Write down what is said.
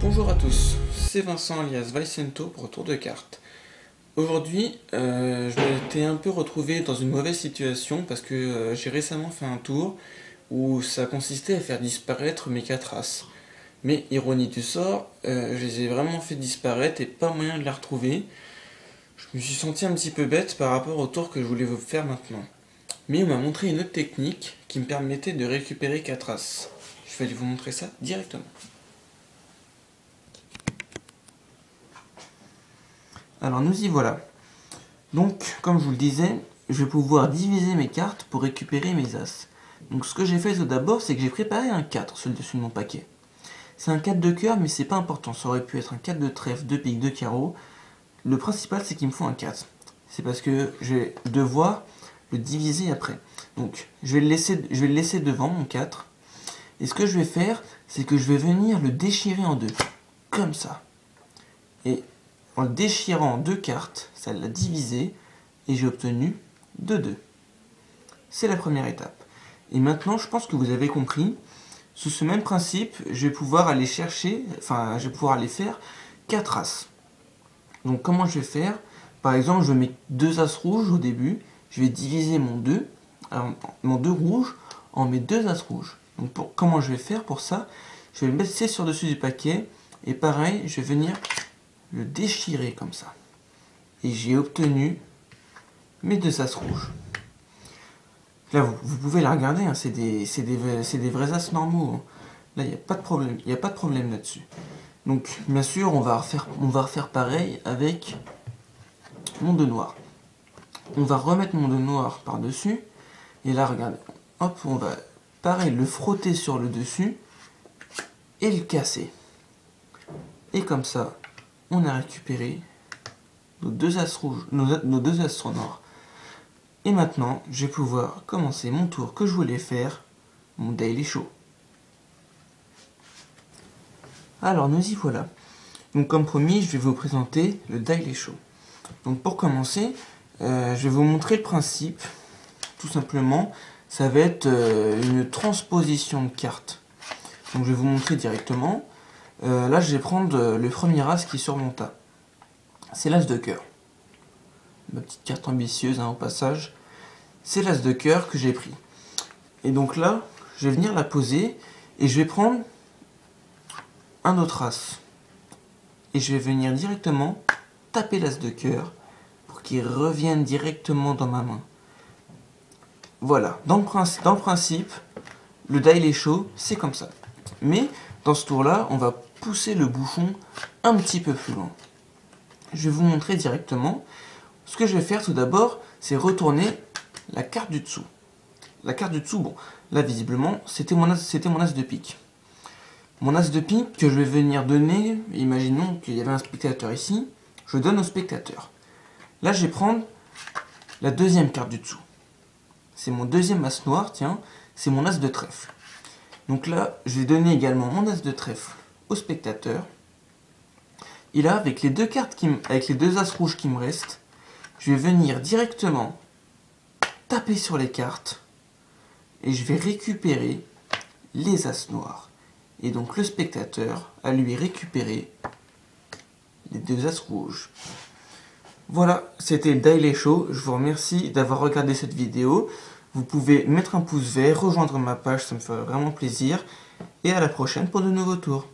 Bonjour à tous, c'est Vincent alias Vicento pour Tour de cartes. Aujourd'hui, je m'étais un peu retrouvé dans une mauvaise situation parce que j'ai récemment fait un tour où ça consistait à faire disparaître mes 4 as. Mais ironie du sort, je les ai vraiment fait disparaître et pas moyen de les retrouver. Je me suis senti un petit peu bête par rapport au tour que je voulais vous faire maintenant. Mais on m'a montré une autre technique qui me permettait de récupérer 4 as. Je vais vous montrer ça directement. Alors nous y voilà. Donc, comme je vous le disais, je vais pouvoir diviser mes cartes pour récupérer mes as. Donc ce que j'ai fait tout d'abord, c'est que j'ai préparé un 4 sur le dessus de mon paquet. C'est un 4 de cœur, mais c'est pas important. Ça aurait pu être un 4 de trèfle, 2 piques, 2 carreaux. Le principal, c'est qu'il me faut un 4. C'est parce que je vais devoir le diviser après. Donc, je vais le laisser devant, mon 4. Et ce que je vais faire, c'est que je vais venir le déchirer en deux. Comme ça. Et en le déchirant en deux cartes, ça l'a divisé. Et j'ai obtenu 2-2. C'est la première étape. Et maintenant, je pense que vous avez compris. Sous ce même principe, je vais pouvoir aller chercher, je vais pouvoir aller faire 4 as. Donc comment je vais faire? Par exemple, je mets 2 as rouges au début. Je vais diviser mon 2 rouge en mes 2 as rouges. Donc comment je vais faire pour ça? Je vais le mettre sur dessus du paquet. Et pareil, je vais venir le déchirer comme ça. Et j'ai obtenu mes 2 as rouges. Là, vous pouvez la regarder, hein, c'est des vrais as normaux. Hein. Là, il n'y a pas de problème, il n'y a pas de problème là-dessus. Donc, bien sûr, on va refaire pareil avec mon 2 noir. On va remettre mon 2 noir par-dessus. Et là, regardez, hop, on va, pareil, le frotter sur le dessus et le casser. Et comme ça, on a récupéré nos 2 as rouges, nos 2 as noirs. Et maintenant, je vais pouvoir commencer mon tour que je voulais faire, mon Daily Show. Alors, nous y voilà. Donc, comme promis, je vais vous présenter le Daily Show. Donc, pour commencer, je vais vous montrer le principe. Tout simplement, ça va être une transposition de cartes. Donc, je vais vous montrer directement. Là, je vais prendre le premier as qui est sur mon tas. C'est l'as de cœur. Ma petite carte ambitieuse, hein, au passage. C'est l'as de cœur que j'ai pris. Et donc là, je vais venir la poser et je vais prendre un autre as. Et je vais venir directement taper l'as de cœur pour qu'il revienne directement dans ma main. Voilà, dans le principe, le Daily Show, c'est comme ça. Mais dans ce tour-là, on va pousser le bouchon un petit peu plus loin. Je vais vous montrer directement. Ce que je vais faire tout d'abord, c'est retourner la carte du dessous. La carte du dessous, bon, là visiblement, c'était mon as de pique. Mon as de pique que je vais venir donner, imaginons qu'il y avait un spectateur ici, je donne au spectateur. Là, je vais prendre la deuxième carte du dessous. C'est mon deuxième as noir, tiens, c'est mon as de trèfle. Donc là, je vais donner également mon as de trèfle au spectateur. Et là, avec les deux as rouges qui me restent, je vais venir directement taper sur les cartes et je vais récupérer les as noirs. Et donc le spectateur a lui récupéré les 2 as rouges. Voilà, c'était le Daily Show. Je vous remercie d'avoir regardé cette vidéo. Vous pouvez mettre un pouce vert, rejoindre ma page, ça me ferait vraiment plaisir. Et à la prochaine pour de nouveaux tours.